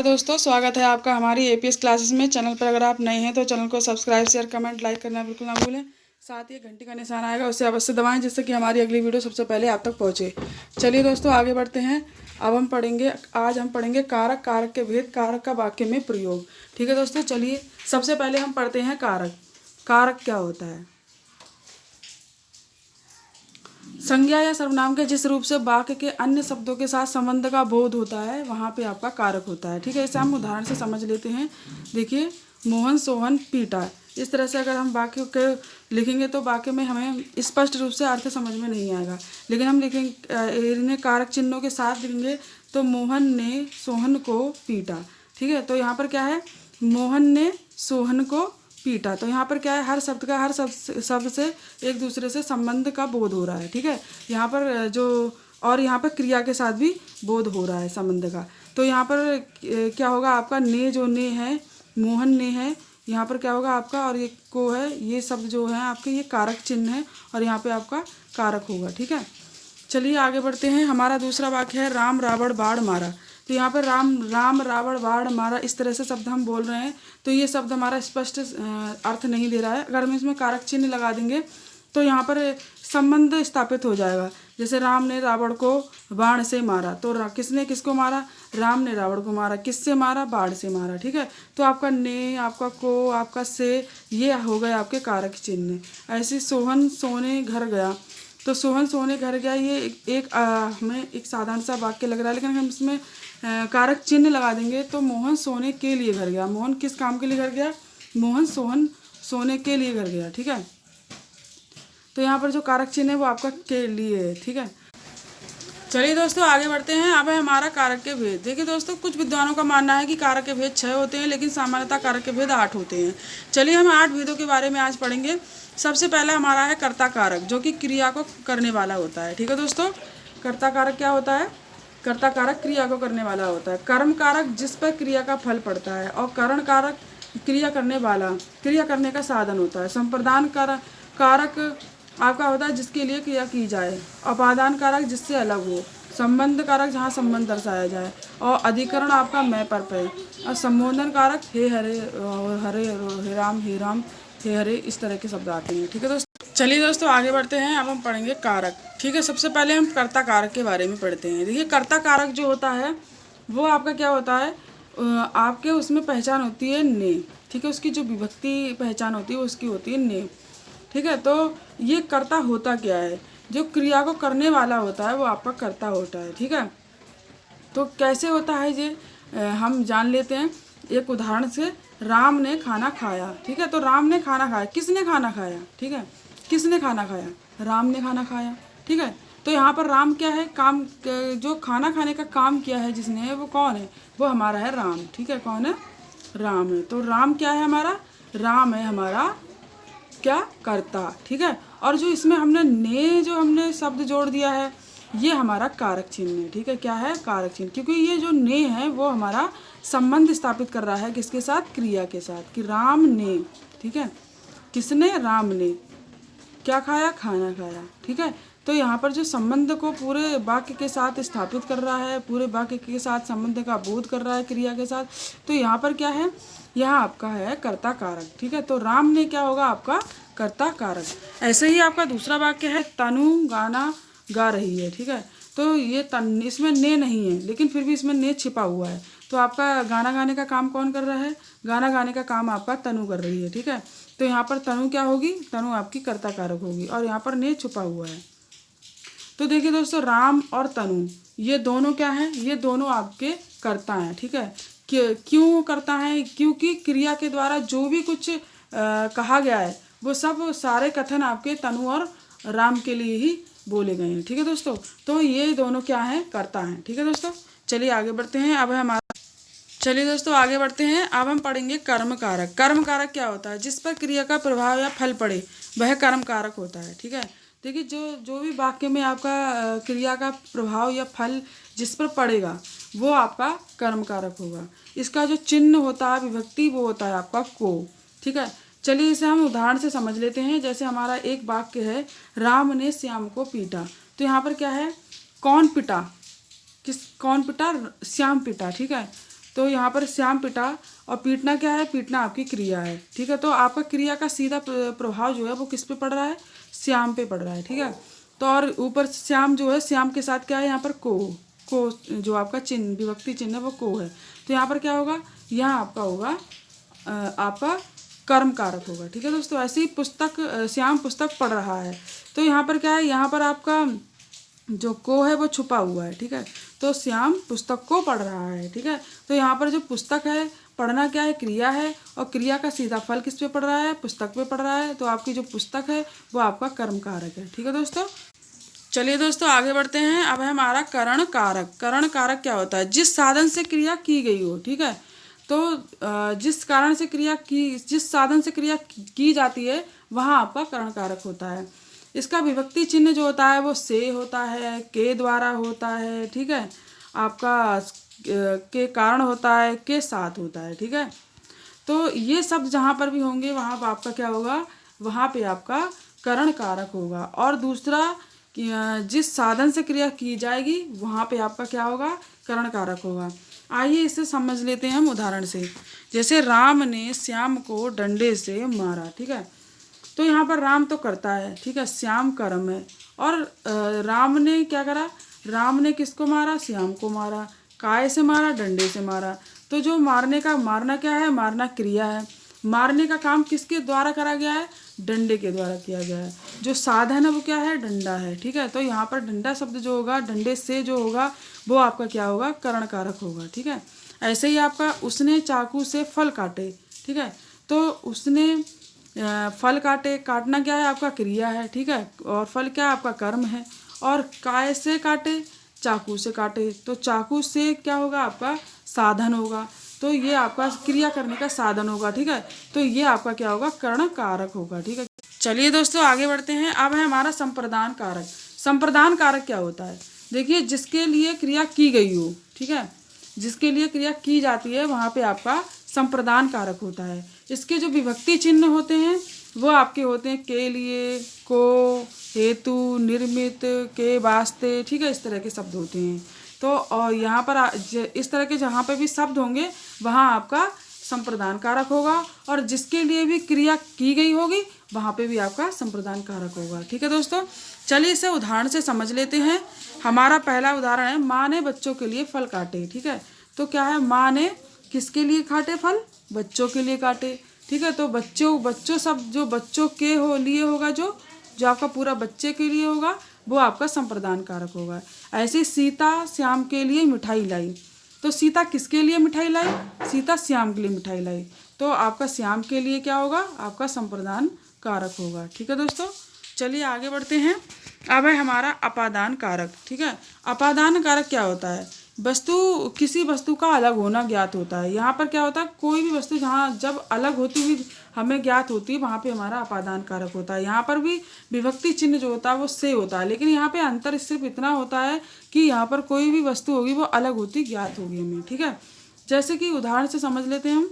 दोस्तों, स्वागत है आपका हमारी एपीएस क्लासेस में। चैनल पर अगर आप नए हैं तो चैनल को सब्सक्राइब, शेयर, कमेंट, लाइक करना बिल्कुल ना भूलें। साथ ही घंटी का निशान आएगा, उसे अवश्य दबाएं जिससे कि हमारी अगली वीडियो सबसे पहले आप तक पहुंचे। चलिए दोस्तों, आगे बढ़ते हैं। अब आज हम पढ़ेंगे कारक, कारक के भेद, कारक का वाक्य में प्रयोग। ठीक है दोस्तों, चलिए सबसे पहले हम पढ़ते हैं कारक। कारक क्या होता है? संज्ञा या सर्वनाम के जिस रूप से वाक्य के अन्य शब्दों के साथ संबंध का बोध होता है, वहाँ पे आपका कारक होता है। ठीक है, इसे हम उदाहरण से समझ लेते हैं। देखिए, मोहन सोहन पीटा। इस तरह से अगर हम वाक्य के लिखेंगे तो वाक्य में हमें स्पष्ट रूप से अर्थ समझ में नहीं आएगा। लेकिन हम लिखेंगे, इन्हें कारक चिन्हों के साथ लिखेंगे तो मोहन ने सोहन को पीटा। ठीक है, तो यहाँ पर क्या है? मोहन ने सोहन को पीटा। तो यहाँ पर क्या है? हर शब्द से एक दूसरे से संबंध का बोध हो रहा है। ठीक है, यहाँ पर और यहाँ पर क्रिया के साथ भी बोध हो रहा है संबंध का। तो यहाँ पर क्या होगा आपका? ने, जो ने है, मोहन ने है, यहाँ पर क्या होगा आपका? और ये को है, ये शब्द जो है आपके ये कारक चिन्ह है और यहाँ पे आपका कारक होगा। ठीक है, चलिए आगे बढ़ते हैं। हमारा दूसरा वाक्य है राम रावण बाण मारा। तो यहाँ पर राम रावण बाण मारा, इस तरह से शब्द हम बोल रहे हैं तो ये शब्द हमारा स्पष्ट अर्थ नहीं दे रहा है। अगर हम इसमें कारक चिन्ह लगा देंगे तो यहाँ पर संबंध स्थापित हो जाएगा। जैसे राम ने रावण को बाण से मारा, तो किसने किसको मारा? राम ने रावण को मारा। किससे मारा? बाण से मारा। ठीक है, तो आपका ने, आपका को, आपका से, ये हो गए आपके कारक चिन्ह। ऐसे सोहन सोने घर गया, तो सोहन सोने घर गया, ये हमें एक साधारण सा वाक्य लग रहा है, लेकिन हम इसमें कारक चिन्ह लगा देंगे तो मोहन सोने के लिए घर गया। मोहन किस काम के लिए घर गया? मोहन सोहन सोने के लिए घर गया। ठीक है, तो यहाँ पर जो कारक चिन्ह है वो आपका के लिए है। ठीक है, चलिए दोस्तों आगे बढ़ते हैं। अब है हमारा कारक के भेद। देखिए दोस्तों, कुछ विद्वानों का मानना है कि कारक के भेद 6 होते हैं, लेकिन सामान्यतः कारक के भेद 8 होते हैं। चलिए हम 8 भेदों के बारे में आज पढ़ेंगे। सबसे पहला हमारा है कर्ता कारक, जो कि क्रिया को करने वाला होता है। ठीक है दोस्तों, कर्ता कारक क्या होता है? कर्ता कारक क्रिया को करने वाला होता है। कर्म कारक जिस पर क्रिया का फल पड़ता है, और करण कारक क्रिया करने वाला, क्रिया करने का साधन होता है। संप्रदान कारक आपका होता है जिसके लिए क्रिया की जाए। अपादान कारक जिससे अलग हो। संबंध कारक जहाँ संबंध दर्शाया जाए। और अधिकरण आपका मैं पर पे। और संबोधन कारक हे हरे, हरे हे राम, हे राम, हे हरे, इस तरह के शब्द आते हैं। ठीक है दोस्तों, चलिए दोस्तों आगे बढ़ते हैं। अब हम पढ़ेंगे कारक। ठीक है, सबसे पहले हम कर्ता कारक के बारे में पढ़ते हैं। देखिए, कर्ता कारक जो होता है वो आपका क्या होता है? आपके उसमें पहचान होती है ने। ठीक है, उसकी जो विभक्ति पहचान होती है उसकी होती है ने। ठीक है, तो ये कर्ता होता क्या है? जो क्रिया को करने वाला होता है वो आपका कर्ता होता है। ठीक है, तो कैसे होता है ये हम जान लेते हैं एक उदाहरण से। राम ने खाना खाया। ठीक है, तो राम ने खाना खाया, किसने खाना खाया? ठीक है, किसने खाना खाया? राम ने खाना खाया। ठीक है, तो यहाँ पर राम क्या है? काम, जो खाना खाने का काम किया है जिसने, वो कौन है? वो हमारा है राम। ठीक है, कौन है? राम है। तो राम क्या है हमारा? राम है हमारा क्या? कर्ता। ठीक है, और जो इसमें हमने जो हमने शब्द जोड़ दिया है ये हमारा कारक चिन्ह है। ठीक है, क्या है? कारक चिन्ह, क्योंकि ये जो ने है वो हमारा संबंध स्थापित कर रहा है किसके साथ? क्रिया के साथ, कि राम ने। ठीक है, किसने? राम ने क्या खाया? खाना खाया। ठीक है, तो यहाँ पर जो संबंध को पूरे वाक्य के साथ स्थापित कर रहा है, पूरे वाक्य के साथ संबंध का बोध कर रहा है क्रिया के साथ, तो यहाँ पर क्या है? यहाँ आपका है कर्ता कारक। ठीक है, तो राम ने क्या होगा? आपका कर्ता कारक। ऐसे ही आपका दूसरा वाक्य है तनु गाना गा रही है। ठीक है, तो ये तन, इसमें ने नहीं है लेकिन फिर भी इसमें ने छिपा हुआ है। तो आपका गाना गाने का काम कौन कर रहा है? गाना गाने का काम आपका तनु कर रही है। ठीक है, तो यहाँ पर तनु क्या होगी? तनु आपकी कर्ता कारक होगी, और यहाँ पर ने छुपा हुआ है। तो देखिए दोस्तों, राम और तनु ये दोनों क्या हैं? ये दोनों आपके कर्ता हैं। ठीक है, क्यों करता है? क्योंकि क्रिया के द्वारा जो भी कुछ कहा गया है वो सब सारे कथन आपके तनु और राम के लिए ही बोले गए हैं। ठीक है दोस्तों, तो ये दोनों क्या हैं? कर्ता हैं। ठीक है दोस्तों, चलिए आगे बढ़ते हैं। अब आगे बढ़ते हैं। अब हम पढ़ेंगे कर्म कारक। कर्म कारक क्या होता है? जिस पर क्रिया का प्रभाव या फल पड़े वह कर्म कारक होता है। ठीक है, देखिए, जो भी वाक्य में आपका क्रिया का प्रभाव या फल जिस पर पड़ेगा वो आपका कर्म कारक होगा। इसका जो चिन्ह होता है, विभक्ति, वो होता है आपका को। ठीक है, चलिए इसे हम उदाहरण से समझ लेते हैं। जैसे हमारा एक वाक्य है राम ने श्याम को पीटा। तो यहाँ पर क्या है? कौन पिटा? कौन पिटा? श्याम पिटा। ठीक है, तो यहाँ पर श्याम पिटा, और पीटना क्या है, पीटना आपकी क्रिया है, ठीक है। तो आपका क्रिया का सीधा प्रभाव जो है वो किस पे पड़ रहा है, श्याम पे पड़ रहा है, ठीक है। तो और ऊपर श्याम जो है, श्याम के साथ क्या है यहाँ पर को जो आपका चिन्ह, विभक्ति चिन्ह है वो को है। तो यहाँ पर क्या होगा, यहाँ आपका होगा आपका कर्म कारक होगा, ठीक है दोस्तों। ऐसे ही पुस्तक, श्याम पुस्तक पढ़ रहा है, तो यहाँ पर क्या है, यहाँ पर आपका जो को है वो छुपा हुआ है, ठीक है। तो श्याम पुस्तक को पढ़ रहा है, ठीक है। तो यहाँ पर जो पुस्तक है, पढ़ना क्या है, क्रिया है, और क्रिया का सीधा फल किस पे पड़ रहा है, पुस्तक पे पड़ रहा है। तो आपकी जो पुस्तक है वो आपका कर्म कारक है, ठीक है दोस्तों। चलिए दोस्तों आगे बढ़ते हैं। अब है हमारा करण कारक। करण कारक क्या होता है, जिस साधन से क्रिया की गई हो, ठीक है। तो जिस साधन से क्रिया की जाती है वहाँ आपका करण कारक होता है। इसका विभक्ति चिन्ह जो होता है वो से होता है, के द्वारा होता है, ठीक है। आपका के कारण होता है, के साथ होता है, ठीक है। तो ये सब जहाँ पर भी होंगे वहाँ पर आपका क्या होगा, वहाँ पे आपका करण कारक होगा। और दूसरा जिस साधन से क्रिया की जाएगी वहाँ पे आपका क्या होगा, करण कारक होगा। आइए इसे समझ लेते हैं हम उदाहरण से। जैसे राम ने श्याम को डंडे से मारा, ठीक है। तो यहाँ पर राम तो करता है, ठीक है, श्याम कर्म है। और राम ने क्या करा, राम ने किसको मारा, श्याम को मारा। काय से मारा, डंडे से मारा। तो जो मारने क्या है, मारना क्रिया है। मारने का काम किसके द्वारा करा गया है, डंडे के द्वारा किया गया है। जो साधन है वो क्या है, डंडा है, ठीक है। तो यहाँ पर डंडा शब्द जो होगा, डंडे से जो होगा वो आपका क्या होगा, करण कारक होगा, ठीक है। ऐसे ही आपका उसने चाकू से फल काटे, ठीक है। तो उसने फल काटे, काटना क्या है, आपका क्रिया है, ठीक है। और फल क्या है, आपका कर्म है। और काय से काटे, चाकू से काटे, तो चाकू से क्या होगा, आपका साधन होगा। तो ये आपका क्रिया करने का साधन होगा, ठीक है। तो ये आपका क्या होगा, कर्ण कारक होगा, ठीक है। चलिए दोस्तों आगे बढ़ते हैं। अब है हमारा संप्रदान कारक। संप्रदान कारक क्या होता है, देखिए जिसके लिए क्रिया की गई हो, ठीक है, जिसके लिए क्रिया की जाती है वहाँ पे आपका संप्रदान कारक होता है। इसके जो विभक्ति चिन्ह होते हैं वो आपके होते हैं के लिए, को, हेतु, निर्मित, के वास्ते, ठीक है, इस तरह के शब्द होते हैं। तो और यहाँ पर इस तरह के जहाँ पे भी शब्द होंगे वहाँ आपका संप्रदान कारक होगा। और जिसके लिए भी क्रिया की गई होगी वहाँ पे भी आपका संप्रदान कारक होगा, ठीक है दोस्तों। चलिए इसे उदाहरण से समझ लेते हैं। हमारा पहला उदाहरण है, माँ ने बच्चों के लिए फल काटे, ठीक है। तो क्या है, माँ ने किसके लिए काटे फल, बच्चों के लिए काटे, ठीक है। तो बच्चों सब जो बच्चों के लिए होगा, जो आपका पूरा बच्चे के लिए होगा वो आपका संप्रदान कारक होगा। ऐसे सीता श्याम के लिए मिठाई लाई, तो सीता किसके लिए मिठाई लाई, सीता श्याम के लिए मिठाई लाई। तो आपका श्याम के लिए क्या होगा, आपका संप्रदान कारक होगा, ठीक है दोस्तों। चलिए आगे बढ़ते हैं। अब है हमारा अपादान कारक, ठीक है। अपादान कारक क्या होता है, किसी वस्तु का अलग होना ज्ञात होता है। यहाँ पर क्या होता है, कोई भी वस्तु जब अलग होती हुई हमें ज्ञात होती है वहाँ पे हमारा अपादान कारक होता है। यहाँ पर भी विभक्ति चिन्ह जो होता है वो से होता है, लेकिन यहाँ पे अंतर सिर्फ इतना होता है कि यहाँ पर कोई भी वस्तु होगी वो अलग होती ज्ञात होगी हमें, ठीक है। जैसे कि उदाहरण से समझ लेते हैं हम।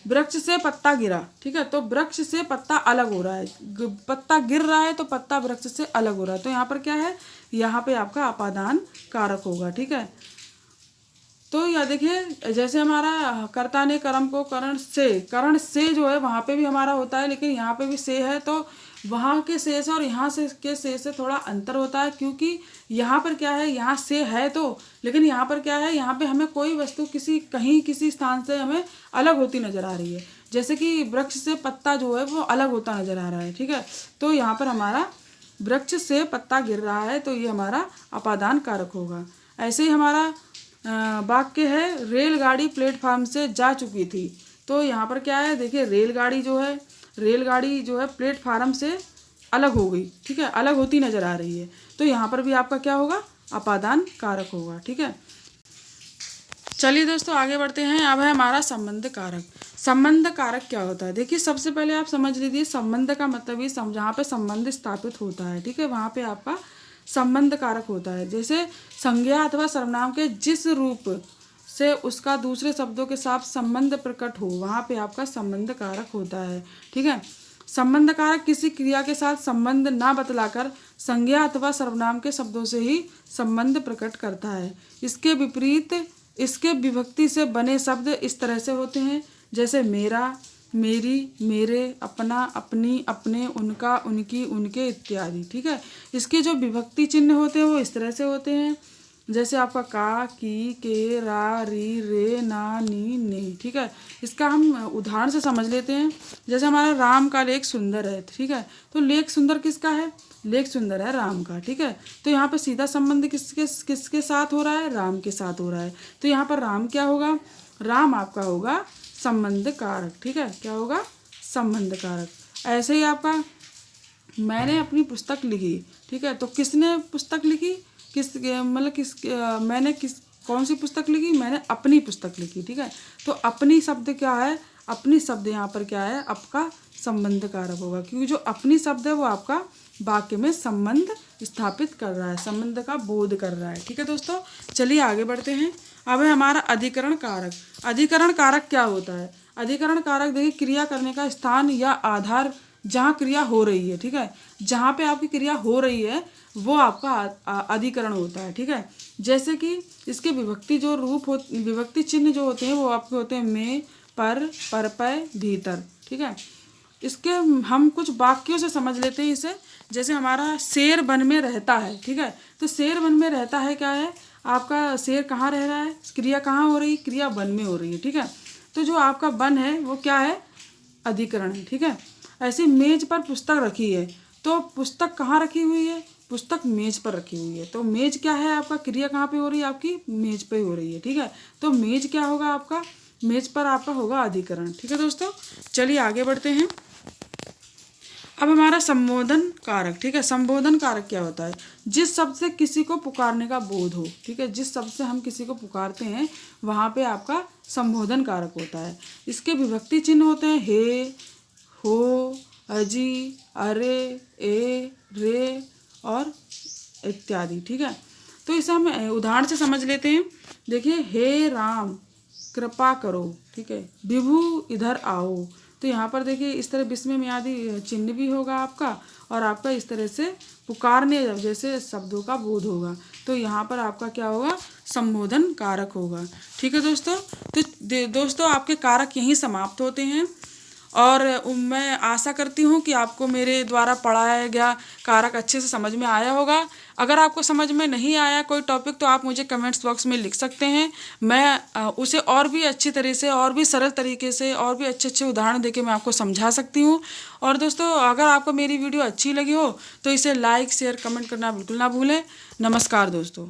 वृक्ष से पत्ता गिरा, ठीक है। तो वृक्ष से पत्ता अलग हो रहा है, पत्ता गिर रहा है तो पत्ता वृक्ष से अलग हो रहा है। तो यहाँ पर क्या है, यहाँ पे आपका अपादान कारक होगा, ठीक है। तो यह देखिए, जैसे हमारा कर्ता ने कर्म को करण से जो है वहाँ पे भी हमारा होता है, लेकिन यहाँ पे भी से है। तो वहाँ के से और यहाँ से के से थोड़ा अंतर होता है, क्योंकि यहाँ पर क्या है, यहाँ से है तो, लेकिन यहाँ पर क्या है, यहाँ पे हमें कोई वस्तु किसी स्थान से हमें अलग होती नज़र आ रही है। जैसे कि वृक्ष से पत्ता जो है वो अलग होता नज़र आ रहा है, ठीक है। तो यहाँ पर हमारा वृक्ष से पत्ता गिर रहा है, तो ये हमारा अपादान कारक होगा। ऐसे ही हमारा वाक्य है, रेलगाड़ी प्लेटफार्म से जा चुकी थी। तो यहाँ पर क्या है, देखिए रेलगाड़ी जो है प्लेटफार्म से अलग हो गई, ठीक है, अलग होती नज़र आ रही है। तो यहाँ पर भी आपका क्या होगा, अपादान कारक होगा, ठीक है। चलिए दोस्तों आगे बढ़ते हैं। अब है हमारा संबंध कारक। संबंध कारक क्या होता है, देखिए सबसे पहले आप समझ लीजिए, संबंध का मतलब ये जहाँ पे संबंध स्थापित होता है, ठीक है, वहाँ पे आपका संबंध कारक होता है। जैसे संज्ञा अथवा सर्वनाम के जिस रूप से उसका दूसरे शब्दों के साथ संबंध प्रकट हो वहाँ पे आपका संबंध कारक होता है, ठीक है। संबंध कारक किसी क्रिया के साथ संबंध ना बतलाकर संज्ञा अथवा सर्वनाम के शब्दों से ही संबंध प्रकट करता है। इसके विपरीत इसके विभक्ति से बने शब्द इस तरह से होते हैं, जैसे मेरा, मेरी, मेरे, अपना, अपनी, अपने, उनका, उनकी, उनके इत्यादि। ठीक है। इसके जो विभक्ति चिन्ह होते हैं वो इस तरह से होते हैं, जैसे आपका का, की, के, रा, री, रे, ना, नी, ने। ठीक है। इसका हम उदाहरण से समझ लेते हैं। जैसे हमारा राम का लेख सुंदर है। ठीक है। तो लेख सुंदर किसका है? लेख सुंदर है राम का। ठीक है। तो यहाँ पर सीधा संबंध किसके साथ हो रहा है? राम के साथ हो रहा है। तो यहाँ पर राम क्या होगा? राम आपका होगा संबंध कारक। ठीक है। क्या होगा? संबंध कारक। ऐसे ही आपका मैंने अपनी पुस्तक लिखी। ठीक है। तो किसने पुस्तक लिखी? मैंने कौन सी पुस्तक लिखी? मैंने अपनी पुस्तक लिखी। ठीक है। तो अपनी शब्द क्या है? अपनी शब्द यहाँ पर क्या है? आपका संबंध कारक होगा, क्योंकि जो अपनी शब्द है वो आपका वाक्य में संबंध स्थापित कर रहा है, संबंध का बोध कर रहा है। ठीक है दोस्तों, चलिए आगे बढ़ते हैं। अब है हमारा अधिकरण कारक। अधिकरण कारक क्या होता है? अधिकरण कारक देखिए, क्रिया करने का स्थान या आधार जहाँ क्रिया हो रही है। ठीक है। जहाँ पे आपकी क्रिया हो रही है वो आपका अधिकरण होता है। ठीक है। जैसे कि इसके विभक्ति जो रूप हो, विभक्ति चिन्ह जो होते हैं वो आपके होते हैं में, पर पय, भीतर। ठीक है। इसके हम कुछ वाक्यों से समझ लेते हैं इसे। जैसे हमारा शेर वन में रहता है। ठीक है। तो शेर वन में रहता है क्या है? आपका शेर कहाँ रह रहा है? क्रिया कहाँ हो रही है? क्रिया वन में हो रही है। ठीक है। तो जो आपका वन है वो क्या है? अधिकरण है। ठीक है। ऐसे मेज पर पुस्तक रखी है, तो पुस्तक कहाँ रखी हुई है? पुस्तक मेज पर रखी हुई है। तो मेज क्या है आपका? क्रिया कहाँ पे हो रही है? आपकी मेज पे हो रही है। ठीक है। तो मेज क्या होगा आपका? मेज पर आपका होगा अधिकरण। ठीक है दोस्तों, चलिए आगे बढ़ते हैं। अब हमारा संबोधन कारक। ठीक है। संबोधन कारक क्या होता है? जिस शब्द से किसी को पुकारने का बोध हो। ठीक है। जिस शब्द से हम किसी को पुकारते हैं वहाँ पे आपका संबोधन कारक होता है। इसके विभक्ति चिन्ह होते हैं हे, हो, अजी, अरे, ए, रे और इत्यादि। ठीक है। तो इसे हम उदाहरण से समझ लेते हैं। देखिए, हे राम कृपा करो। ठीक है। विभु इधर आओ। तो यहाँ पर देखिए इस तरह विस्मय में आदि चिन्ह भी होगा आपका, और आपका इस तरह से पुकारने जैसे शब्दों का बोध होगा। तो यहाँ पर आपका क्या होगा? संबोधन कारक होगा। ठीक है दोस्तों, तो दोस्तों आपके कारक यहीं समाप्त होते हैं, और मैं आशा करती हूँ कि आपको मेरे द्वारा पढ़ाया गया कारक अच्छे से समझ में आया होगा। अगर आपको समझ में नहीं आया कोई टॉपिक तो आप मुझे कमेंट्स बॉक्स में लिख सकते हैं। मैं उसे और भी अच्छी तरह से, और भी सरल तरीके से, और भी अच्छे अच्छे उदाहरण देके मैं आपको समझा सकती हूँ। और दोस्तों अगर आपको मेरी वीडियो अच्छी लगी हो तो इसे लाइक, शेयर, कमेंट करना बिल्कुल ना भूलें। नमस्कार दोस्तों।